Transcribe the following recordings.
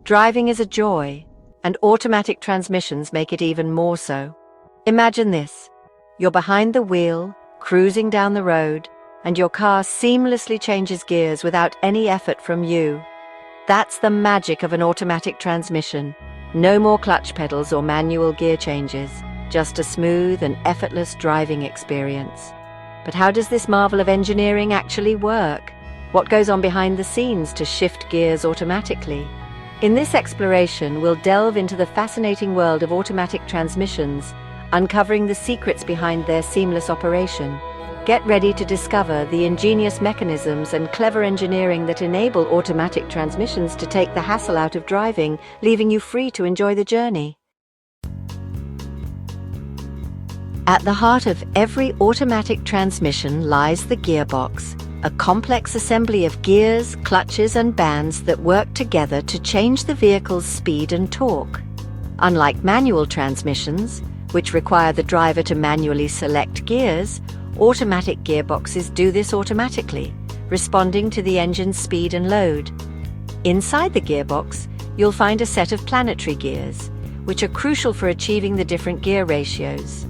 Driving is a joy, and automatic transmissions make it even more so. Imagine this. You're behind the wheel, cruising down the road, and your car seamlessly changes gears without any effort from you. That's the magic of an automatic transmission. No more clutch pedals or manual gear changes, just a smooth and effortless driving experience. But how does this marvel of engineering actually work? What goes on behind the scenes to shift gears automatically? In this exploration, we'll delve into the fascinating world of automatic transmissions, uncovering the secrets behind their seamless operation. Get ready to discover the ingenious mechanisms and clever engineering that enable automatic transmissions to take the hassle out of driving, leaving you free to enjoy the journey. At the heart of every automatic transmission lies the gearbox, a complex assembly of gears, clutches, and bands that work together to change the vehicle's speed and torque. Unlike manual transmissions, which require the driver to manually select gears, automatic gearboxes do this automatically, responding to the engine's speed and load. Inside the gearbox, you'll find a set of planetary gears, which are crucial for achieving the different gear ratios.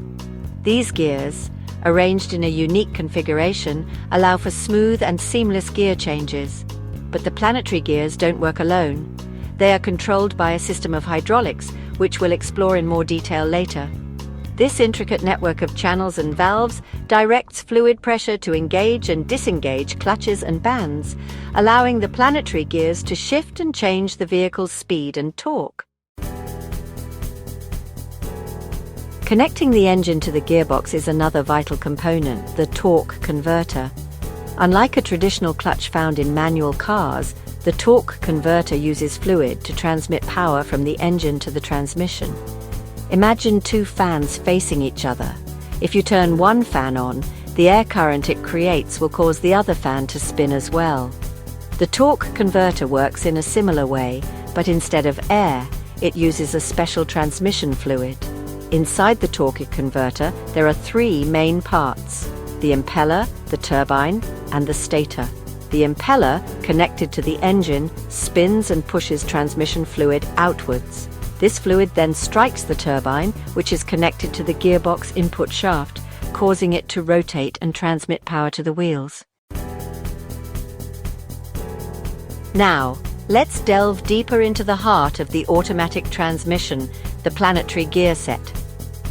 These gears, arranged in a unique configuration, allow for smooth and seamless gear changes. But the planetary gears don't work alone. They are controlled by a system of hydraulics, which we'll explore in more detail later. This intricate network of channels and valves directs fluid pressure to engage and disengage clutches and bands, allowing the planetary gears to shift and change the vehicle's speed and torque. Connecting the engine to the gearbox is another vital component, the torque converter. Unlike a traditional clutch found in manual cars, the torque converter uses fluid to transmit power from the engine to the transmission. Imagine two fans facing each other. If you turn one fan on, the air current it creates will cause the other fan to spin as well. The torque converter works in a similar way, but instead of air, it uses a special transmission fluid. Inside the torque converter, there are three main parts: the impeller, the turbine, and the stator. The impeller, connected to the engine, spins and pushes transmission fluid outwards. This fluid then strikes the turbine, which is connected to the gearbox input shaft, causing it to rotate and transmit power to the wheels. Now, let's delve deeper into the heart of the automatic transmission, the planetary gear set.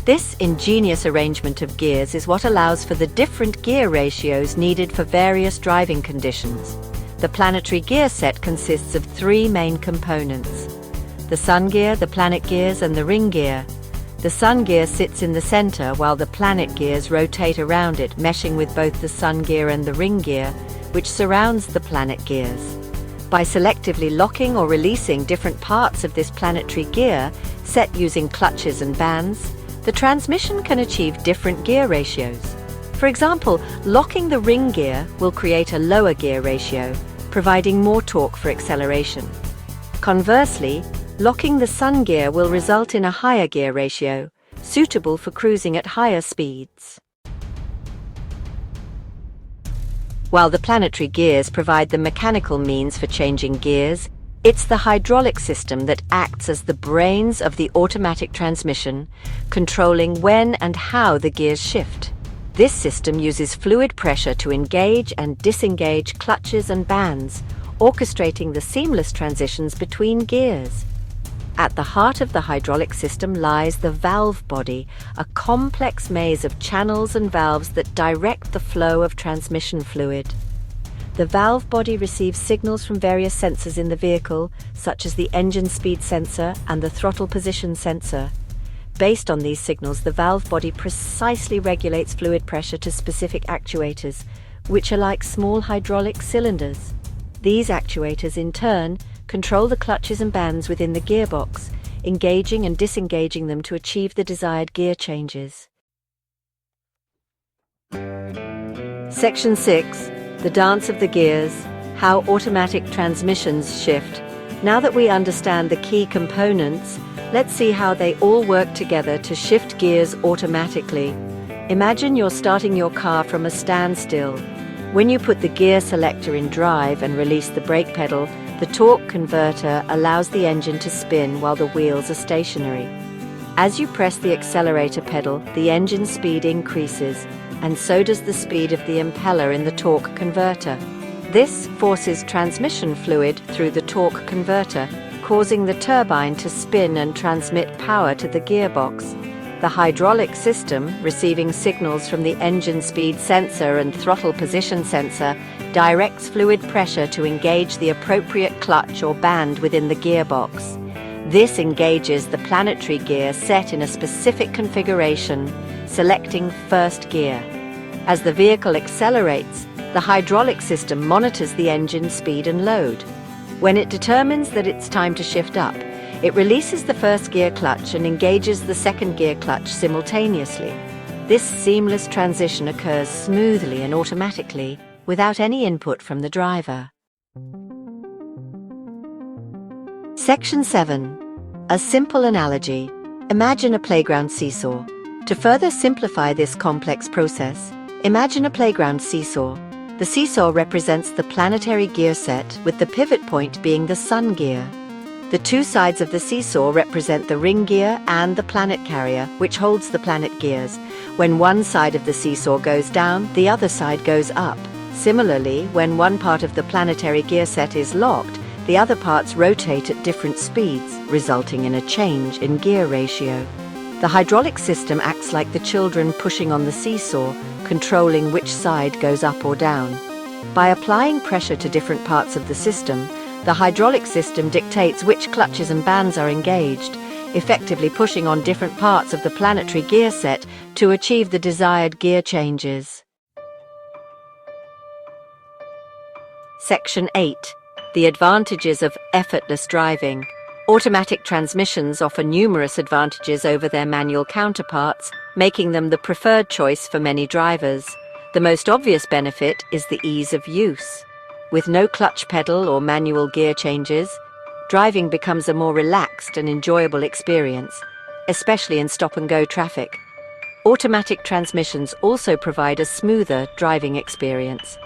This ingenious arrangement of gears is what allows for the different gear ratios needed for various driving conditions. The planetary gear set consists of three main components: the sun gear, the planet gears, and the ring gear. The sun gear sits in the center while the planet gears rotate around it, meshing with both the sun gear and the ring gear, which surrounds the planet gears. By selectively locking or releasing different parts of this planetary gear, set using clutches and bands, the transmission can achieve different gear ratios. For example, locking the ring gear will create a lower gear ratio, providing more torque for acceleration. Conversely, locking the sun gear will result in a higher gear ratio, suitable for cruising at higher speeds. While the planetary gears provide the mechanical means for changing gears, it's the hydraulic system that acts as the brains of the automatic transmission, controlling when and how the gears shift. This system uses fluid pressure to engage and disengage clutches and bands, orchestrating the seamless transitions between gears. At the heart of the hydraulic system lies the valve body, a complex maze of channels and valves that direct the flow of transmission fluid. The valve body receives signals from various sensors in the vehicle, such as the engine speed sensor and the throttle position sensor. Based on these signals, the valve body precisely regulates fluid pressure to specific actuators, which are like small hydraulic cylinders. These actuators, in turn, control the clutches and bands within the gearbox, engaging and disengaging them to achieve the desired gear changes. Section 6. The Dance of the Gears, How Automatic Transmissions Shift. Now that we understand the key components, let's see how they all work together to shift gears automatically. Imagine you're starting your car from a standstill. When you put the gear selector in drive and release the brake pedal, the torque converter allows the engine to spin while the wheels are stationary. As you press the accelerator pedal, the engine speed increases, and so does the speed of the impeller in the torque converter. This forces transmission fluid through the torque converter, causing the turbine to spin and transmit power to the gearbox. The hydraulic system, receiving signals from the engine speed sensor and throttle position sensor, directs fluid pressure to engage the appropriate clutch or band within the gearbox. This engages the planetary gear set in a specific configuration, selecting first gear. As the vehicle accelerates, the hydraulic system monitors the engine speed and load. When it determines that it's time to shift up, it releases the first gear clutch and engages the second gear clutch simultaneously. This seamless transition occurs smoothly and automatically, without any input from the driver. Section 7. A simple analogy. Imagine a playground seesaw. To further simplify this complex process, imagine a playground seesaw. The seesaw represents the planetary gear set, with the pivot point being the sun gear. The two sides of the seesaw represent the ring gear and the planet carrier, which holds the planet gears. When one side of the seesaw goes down, the other side goes up. Similarly, when one part of the planetary gear set is locked, the other parts rotate at different speeds, resulting in a change in gear ratio. The hydraulic system acts like the children pushing on the seesaw, controlling which side goes up or down. By applying pressure to different parts of the system, the hydraulic system dictates which clutches and bands are engaged, effectively pushing on different parts of the planetary gear set to achieve the desired gear changes. Section 8. The advantages of effortless driving. Automatic transmissions offer numerous advantages over their manual counterparts, making them the preferred choice for many drivers. The most obvious benefit is the ease of use. With no clutch pedal or manual gear changes, driving becomes a more relaxed and enjoyable experience, especially in stop-and-go traffic. Automatic transmissions also provide a smoother driving experience.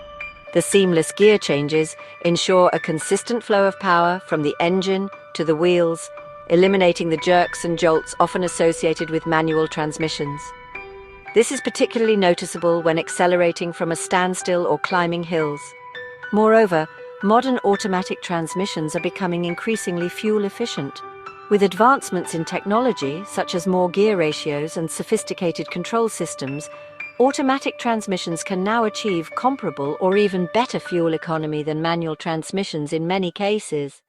The seamless gear changes ensure a consistent flow of power from the engine to the wheels, eliminating the jerks and jolts often associated with manual transmissions. This is particularly noticeable when accelerating from a standstill or climbing hills. Moreover, modern automatic transmissions are becoming increasingly fuel efficient. With advancements in technology, such as more gear ratios and sophisticated control systems, automatic transmissions can now achieve comparable or even better fuel economy than manual transmissions in many cases.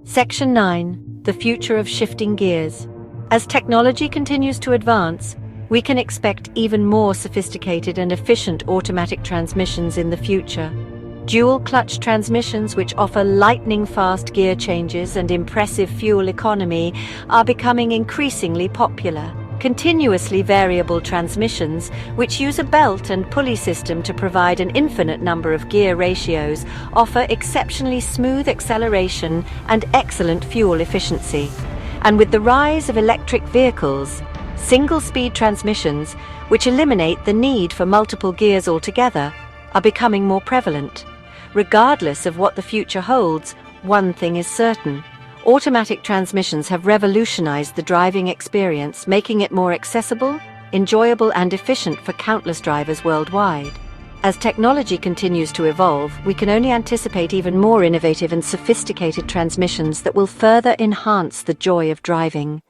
Section 9. The future of shifting gears. As technology continues to advance, we can expect even more sophisticated and efficient automatic transmissions in the future. Dual-clutch transmissions, which offer lightning-fast gear changes and impressive fuel economy, are becoming increasingly popular. Continuously variable transmissions, which use a belt and pulley system to provide an infinite number of gear ratios, offer exceptionally smooth acceleration and excellent fuel efficiency. And with the rise of electric vehicles, single-speed transmissions, which eliminate the need for multiple gears altogether, are becoming more prevalent. Regardless of what the future holds, one thing is certain. Automatic transmissions have revolutionized the driving experience, making it more accessible, enjoyable, and efficient for countless drivers worldwide. As technology continues to evolve, we can only anticipate even more innovative and sophisticated transmissions that will further enhance the joy of driving.